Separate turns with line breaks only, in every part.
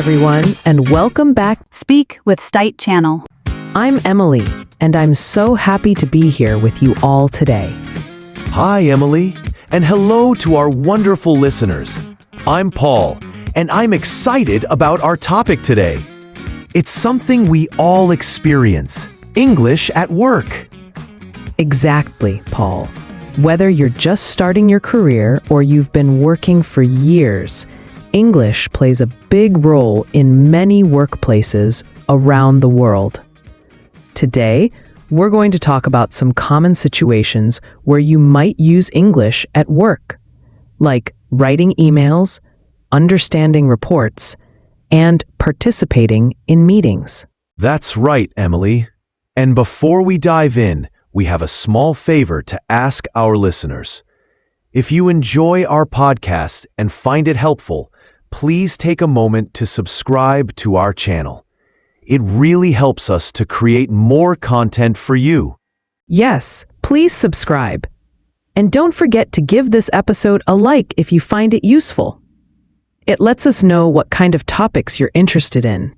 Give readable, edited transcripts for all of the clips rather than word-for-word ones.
everyone, and welcome back.
Speak with Stite Channel.
I'm Emily, and I'm so happy to be here with you all today.
Hi, Emily, and hello to our wonderful listeners. I'm Paul, and I'm excited about our topic today. It's something we all experience, English at work.
Exactly, Paul. Whether you're just starting your career or you've been working for years, English plays a big role in many workplaces around the world. Today, we're going to talk about some common situations where you might use English at work, like writing emails, understanding reports, and participating in meetings.
That's right, Emily. And before we dive in, we have a small favor to ask our listeners. If you enjoy our podcast and find it helpful, please take a moment to subscribe to our channel. It really helps us to create more content for you.
Yes, please subscribe. And don't forget to give this episode a like if you find it useful. It lets us know what kind of topics you're interested in.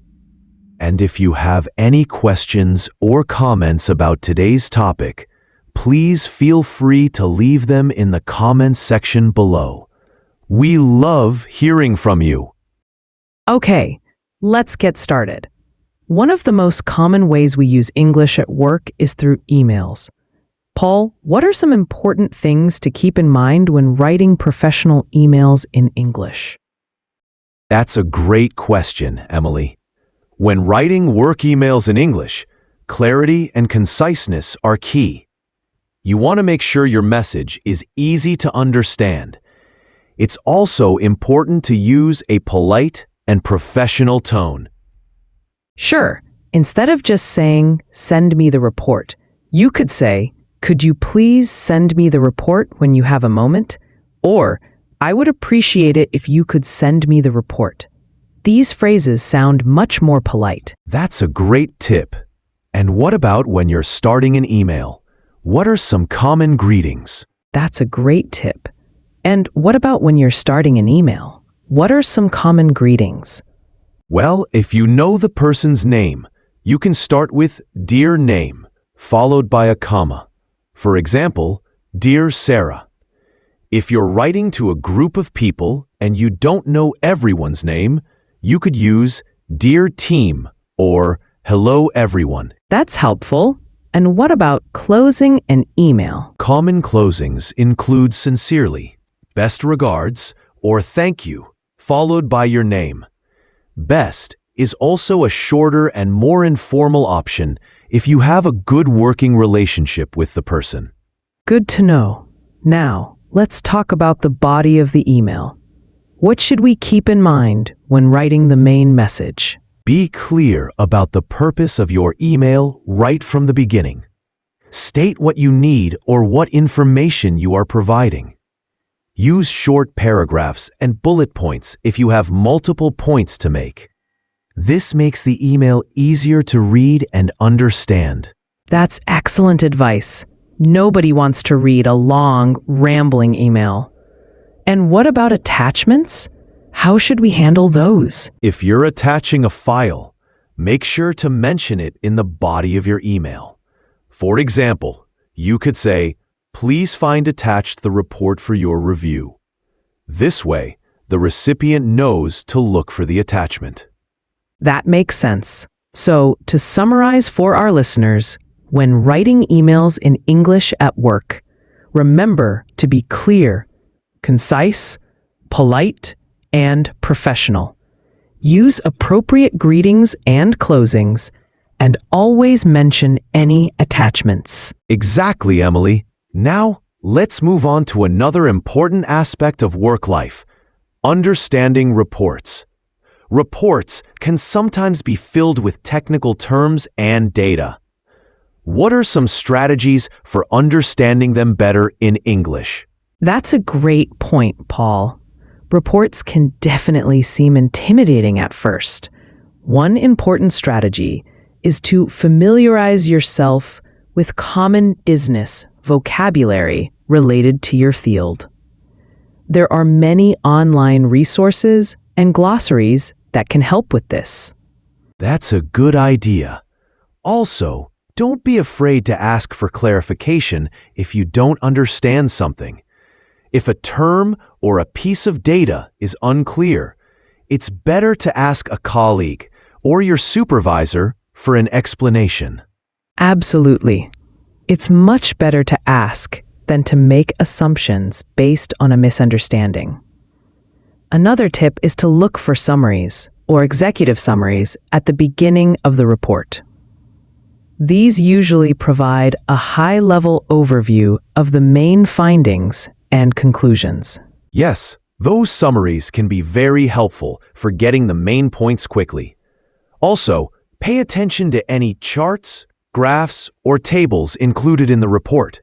And if you have any questions or comments about today's topic, please feel free to leave them in the comments section below. We love hearing from you.
Okay, let's get started. One of the most common ways we use English at work is through emails. Paul, what are some important things to keep in mind when writing professional emails in English?
That's a great question, Emily. When writing work emails in English, clarity and conciseness are key. You want to make sure your message is easy to understand. It's also important to use a polite and professional tone.
Sure, instead of just saying, "Send me the report," you could say, "Could you please send me the report when you have a moment?" Or, "I would appreciate it if you could send me the report." These phrases sound much more polite.
That's a great tip. And what about when you're starting an email? What are some common greetings?
That's a great tip. And what about when you're starting an email? What are some common greetings?
Well, if you know the person's name, you can start with "Dear Name," followed by a comma. For example, "Dear Sarah." If you're writing to a group of people and you don't know everyone's name, you could use "Dear Team" or "Hello Everyone."
That's helpful. And what about closing an email?
Common closings include "Sincerely," "Best regards," or "Thank you," followed by your name. "Best" is also a shorter and more informal option if you have a good working relationship with the person.
Good to know. Now, let's talk about the body of the email. What should we keep in mind when writing the main message?
Be clear about the purpose of your email right from the beginning. State what you need or what information you are providing. Use short paragraphs and bullet points if you have multiple points to make. This makes the email easier to read and understand.
That's excellent advice. Nobody wants to read a long, rambling email. And what about attachments? How should we handle those?
If you're attaching a file, make sure to mention it in the body of your email. For example, you could say, "Please find attached the report for your review." This way, the recipient knows to look for the attachment.
That makes sense. So, to summarize for our listeners, when writing emails in English at work, remember to be clear, concise, polite, and professional. Use appropriate greetings and closings, and always mention any attachments.
Exactly, Emily. Now, let's move on to another important aspect of work life: understanding reports. Reports can sometimes be filled with technical terms and data. What are some strategies for understanding them better in English?
That's a great point, Paul. Reports can definitely seem intimidating at first. One important strategy is to familiarize yourself with common business vocabulary related to your field. There are many online resources and glossaries that can help with this.
That's a good idea. Also, don't be afraid to ask for clarification if you don't understand something. If a term or a piece of data is unclear, it's better to ask a colleague or your supervisor for an explanation.
Absolutely. It's much better to ask than to make assumptions based on a misunderstanding. Another tip is to look for summaries or executive summaries at the beginning of the report. These usually provide a high-level overview of the main findings and conclusions.
Yes, those summaries can be very helpful for getting the main points quickly. Also, pay attention to any charts, graphs, or tables included in the report.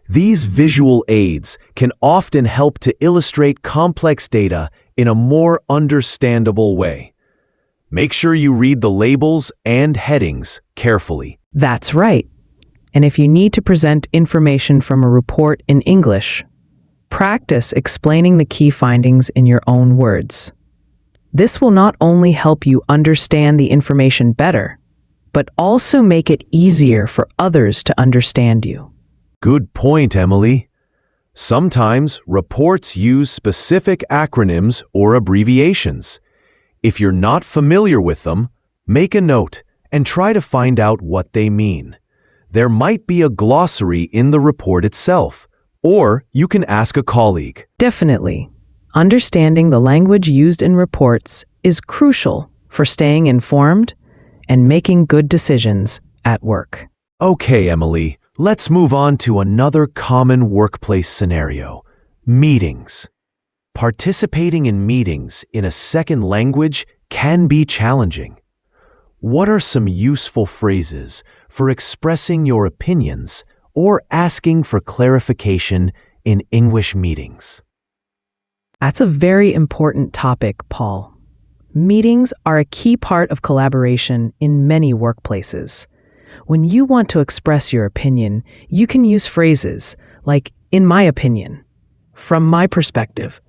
These visual aids can often help to illustrate complex data in a more understandable way. Make sure you read the labels and headings carefully.
That's right. And if you need to present information from a report in English, practice explaining the key findings in your own words. This will not only help you understand the information better, but also make it easier for others to understand you.
Good point, Emily. Sometimes reports use specific acronyms or abbreviations. If you're not familiar with them, make a note and try to find out what they mean. There might be a glossary in the report itself, or you can ask a colleague.
Definitely. Understanding the language used in reports is crucial for staying informed and making good decisions at work.
Okay, Emily, let's move on to another common workplace scenario: meetings. Participating in meetings in a second language can be challenging. What are some useful phrases for expressing your opinions or asking for clarification in English meetings?
That's a very important topic, Paul. Meetings are a key part of collaboration in many workplaces. When you want to express your opinion, you can use phrases like, "in my opinion," "from my perspective,"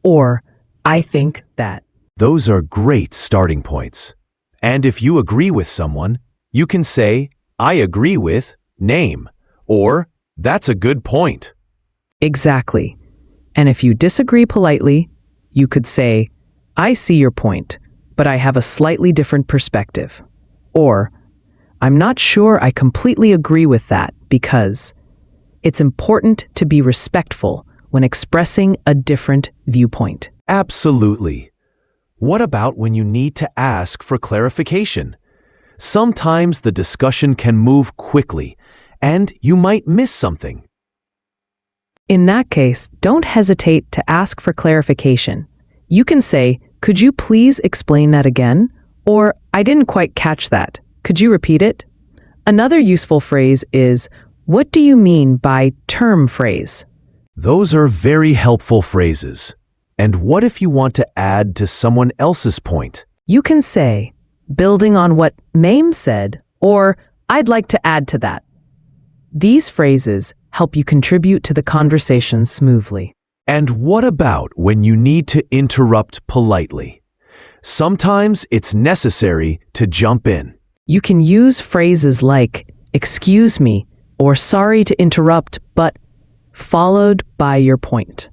or "I think that."
Those are great starting points. And if you agree with someone, you can say, "I agree with name," or "that's a good point."
Exactly. And if you disagree politely, you could say, "I see your point, but I have a slightly different perspective." Or, "I'm not sure I completely agree with that because..." It's important to be respectful when expressing a different viewpoint.
Absolutely. What about when you need to ask for clarification? Sometimes the discussion can move quickly, and you might miss something.
In that case, don't hesitate to ask for clarification. You can say, "Could you please explain that again?" Or, "I didn't quite catch that. Could you repeat it?" Another useful phrase is, "What do you mean by term phrase?"
Those are very helpful phrases. And what if you want to add to someone else's point?
You can say, "Building on what name said," or "I'd like to add to that." These phrases help you contribute to the conversation smoothly.
And what about when you need to interrupt politely? Sometimes it's necessary to jump in.
You can use phrases like, "Excuse me," or "Sorry to interrupt, but," followed by your point.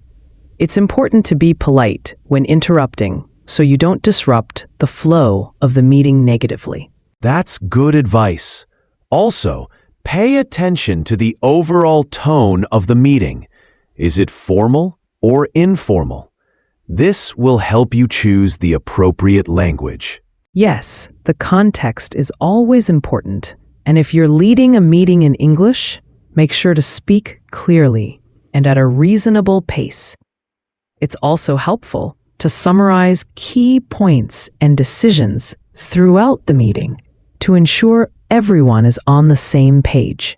It's important to be polite when interrupting so you don't disrupt the flow of the meeting negatively.
That's good advice. Also, pay attention to the overall tone of the meeting. Is it formal or informal? This will help you choose the appropriate language.
Yes, the context is always important, and if you're leading a meeting in English, make sure to speak clearly and at a reasonable pace. It's also helpful to summarize key points and decisions throughout the meeting to ensure everyone is on the same page.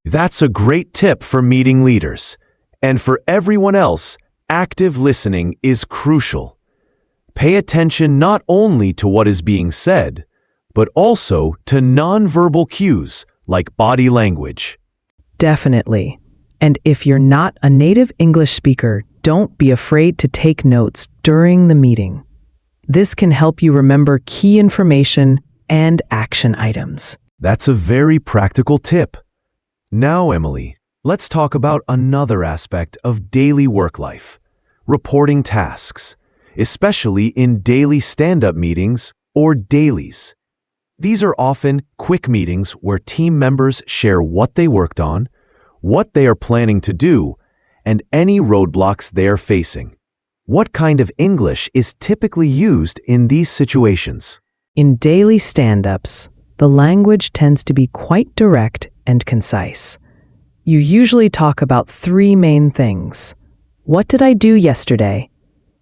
That's a great tip for meeting leaders. And for everyone else, active listening is crucial. Pay attention not only to what is being said, but also to nonverbal cues like body language.
Definitely. And if you're not a native English speaker, don't be afraid to take notes during the meeting. This can help you remember key information and action items.
That's a very practical tip. Now, Emily, let's talk about another aspect of daily work life: reporting tasks, especially in daily stand-up meetings or dailies. These are often quick meetings where team members share what they worked on, what they are planning to do, and any roadblocks they are facing. What kind of English is typically used in these situations?
In daily stand-ups, the language tends to be quite direct and concise. You usually talk about three main things. What did I do yesterday?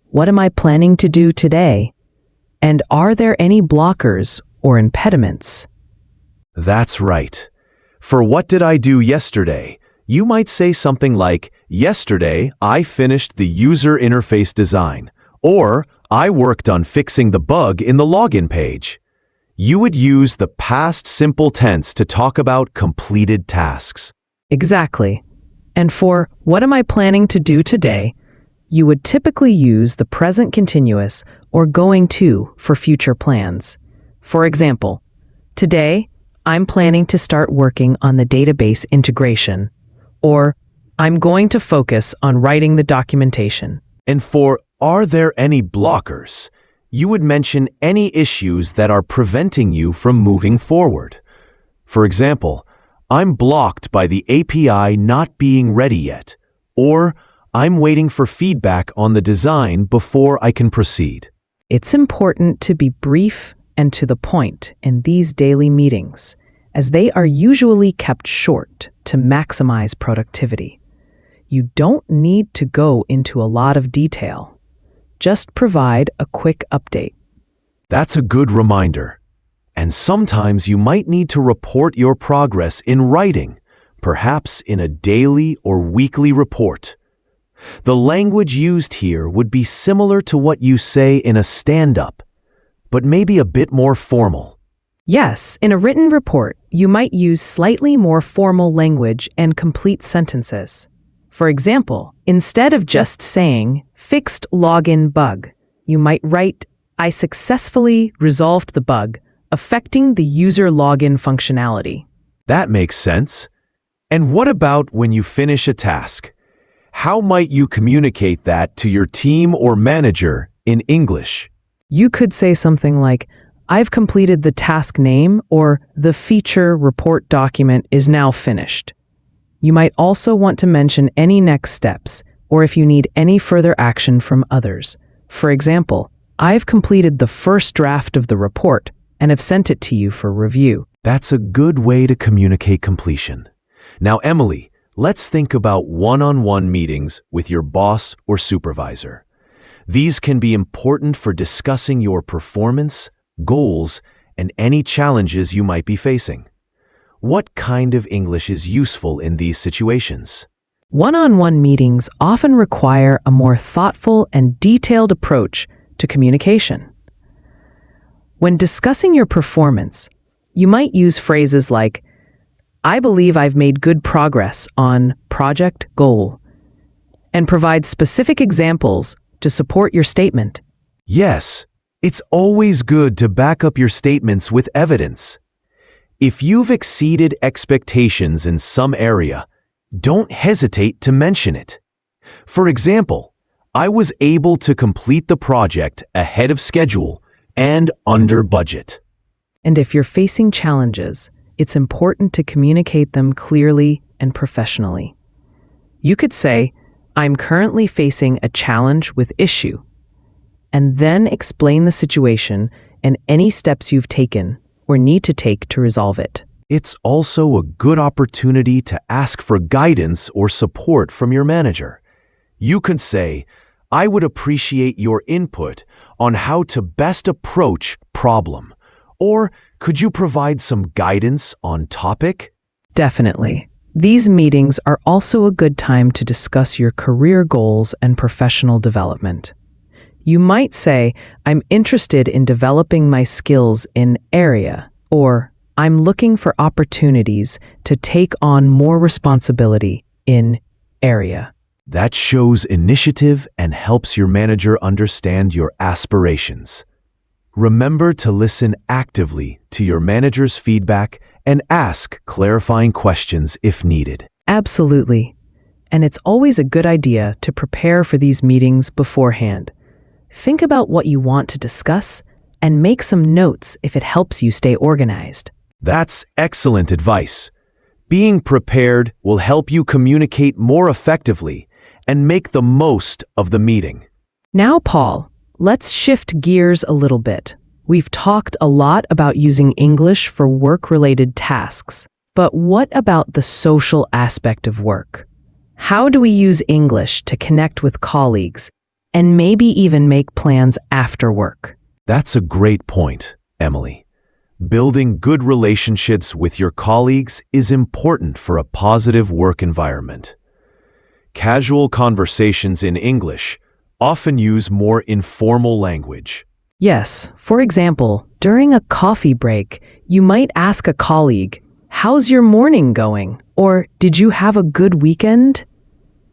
What am I planning to do today? And are there any blockers or impediments?
That's right. For what did I do yesterday? You might say something like, yesterday I finished the user interface design, or I worked on fixing the bug in the login page. You would use the past simple tense to talk about completed tasks.
Exactly. And for what am I planning to do today, you would typically use the present continuous or going to for future plans. For example, today I'm planning to start working on the database integration, or I'm going to focus on writing the documentation.
And for are there any blockers, you would mention any issues that are preventing you from moving forward. For example, I'm blocked by the API not being ready yet, or I'm waiting for feedback on the design before I can proceed.
It's important to be brief and to the point in these daily meetings, as they are usually kept short to maximize productivity. You don't need to go into a lot of detail. Just provide a quick update.
That's a good reminder. And sometimes you might need to report your progress in writing, perhaps in a daily or weekly report. The language used here would be similar to what you say in a stand-up, but maybe a bit more formal.
Yes, in a written report, you might use slightly more formal language and complete sentences. For example, instead of just saying, fixed login bug, you might write, I successfully resolved the bug, affecting the user login functionality.
That makes sense. And what about when you finish a task? How might you communicate that to your team or manager in English?
You could say something like, I've completed the task name, or the feature report document is now finished. You might also want to mention any next steps, or if you need any further action from others. For example, I've completed the first draft of the report and have sent it to you for review.
That's a good way to communicate completion. Now, Emily, let's think about one-on-one meetings with your boss or supervisor. These can be important for discussing your performance, goals, and any challenges you might be facing. What kind of English is useful in these situations?
One-on-one meetings often require a more thoughtful and detailed approach to communication. When discussing your performance, you might use phrases like, I believe I've made good progress on project goal, and provide specific examples to support your statement.
Yes, it's always good to back up your statements with evidence. If you've exceeded expectations in some area, don't hesitate to mention it. For example, I was able to complete the project ahead of schedule and under budget.
And if you're facing challenges, it's important to communicate them clearly and professionally. You could say, I'm currently facing a challenge with issue, and then explain the situation and any steps you've taken or need to take to resolve it.
It's also a good opportunity to ask for guidance or support from your manager. You could say, I would appreciate your input on how to best approach problem. Or could you provide some guidance on topic?
Definitely. These meetings are also a good time to discuss your career goals and professional development. You might say, I'm interested in developing my skills in area, or I'm looking for opportunities to take on more responsibility in area.
That shows initiative and helps your manager understand your aspirations. Remember to listen actively to your manager's feedback and ask clarifying questions if needed.
Absolutely. And it's always a good idea to prepare for these meetings beforehand. Think about what you want to discuss and make some notes if it helps you stay organized.
That's excellent advice. Being prepared will help you communicate more effectively and make the most of the meeting.
Now, Paul, let's shift gears a little bit. We've talked a lot about using English for work-related tasks, but what about the social aspect of work? How do we use English to connect with colleagues and maybe even make plans after work?
That's a great point, Emily. Building good relationships with your colleagues is important for a positive work environment. Casual conversations in English often use more informal language.
Yes, for example, during a coffee break, you might ask a colleague, "How's your morning going?" Or, "Did you have a good weekend?"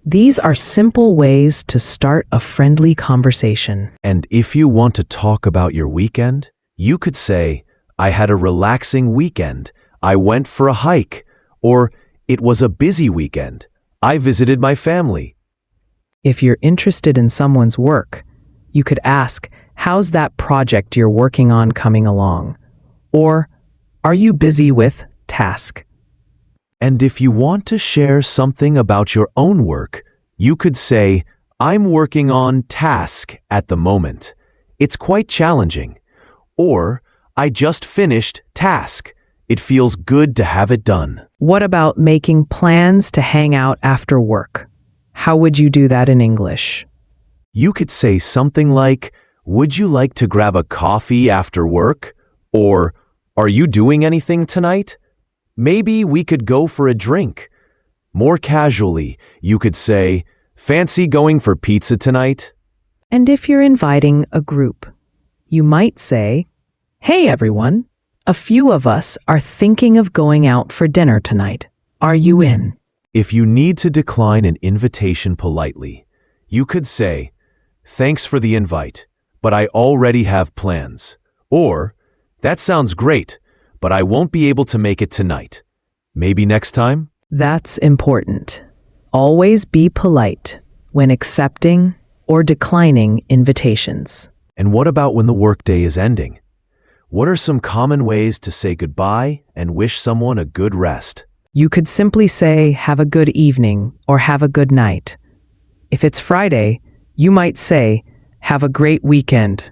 These are simple ways to start a friendly conversation.
And if you want to talk about your weekend, you could say, "I had a relaxing weekend. I went for a hike." Or, "It was a busy weekend. I visited my family."
If you're interested in someone's work, you could ask, "How's that project you're working on coming along?" Or, "Are you busy with task?"
And if you want to share something about your own work, you could say, "I'm working on task at the moment. It's quite challenging." Or, "I just finished task. It feels good to have it done."
What about making plans to hang out after work? How would you do that in English?
You could say something like, "Would you like to grab a coffee after work?" Or, "Are you doing anything tonight? Maybe we could go for a drink." More casually, you could say, "Fancy going for pizza tonight?"
And if you're inviting a group, you might say, "Hey everyone, a few of us are thinking of going out for dinner tonight. Are you in?"
If you need to decline an invitation politely, you could say, "Thanks for the invite, but I already have plans." Or, "That sounds great, but I won't be able to make it tonight. Maybe next time?"
That's important. Always be polite when accepting or declining invitations.
And what about when the workday is ending? What are some common ways to say goodbye and wish someone a good rest?
You could simply say, "Have a good evening," or "Have a good night." If it's Friday, you might say, "Have a great weekend."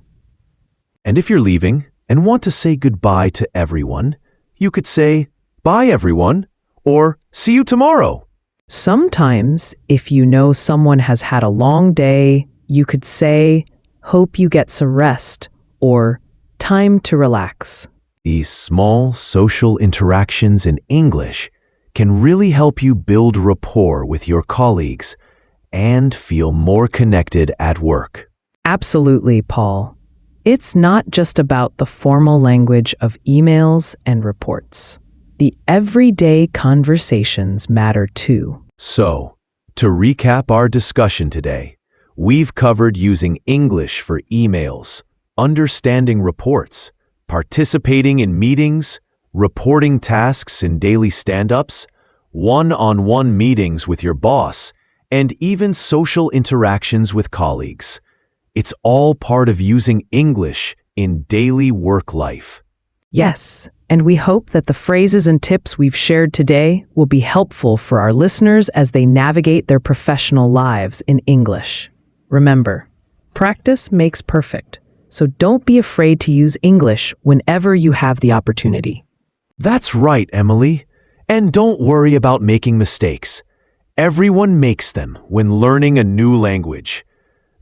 And if you're leaving and want to say goodbye to everyone, you could say, "Bye everyone," or "See you tomorrow."
Sometimes, if you know someone has had a long day, you could say, "Hope you get some rest," or "Time to relax."
These small social interactions in English can really help you build rapport with your colleagues and feel more connected at work.
Absolutely, Paul. It's not just about the formal language of emails and reports. The everyday conversations matter too.
So, to recap our discussion today, we've covered using English for emails, understanding reports, participating in meetings, reporting tasks in daily stand-ups, one-on-one meetings with your boss, and even social interactions with colleagues. It's all part of using English in daily work life.
Yes, and we hope that the phrases and tips we've shared today will be helpful for our listeners as they navigate their professional lives in English. Remember, practice makes perfect, so don't be afraid to use English whenever you have the opportunity.
That's right, Emily. And don't worry about making mistakes. Everyone makes them when learning a new language.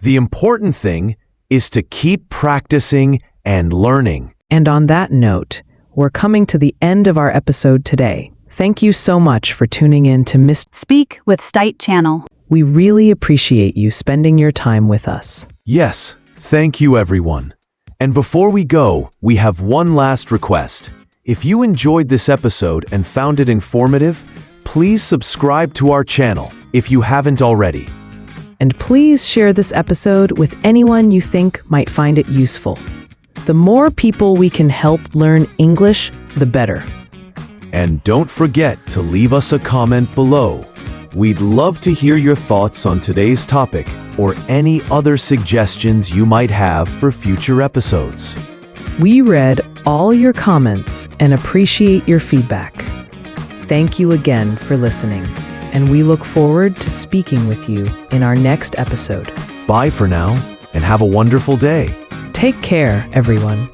The important thing is to keep practicing and learning.
And on that note, we're coming to the end of our episode today. Thank you so much for tuning in to
Speak with Stite Channel.
We really appreciate you spending your time with us.
Yes, thank you everyone. And before we go, we have one last request. If you enjoyed this episode and found it informative, please subscribe to our channel if you haven't already.
And please share this episode with anyone you think might find it useful. The more people we can help learn English, the better.
And don't forget to leave us a comment below. We'd love to hear your thoughts on today's topic or any other suggestions you might have for future episodes.
We read all your comments and appreciate your feedback. Thank you again for listening, and we look forward to speaking with you in our next episode.
Bye for now, and have a wonderful day.
Take care, everyone.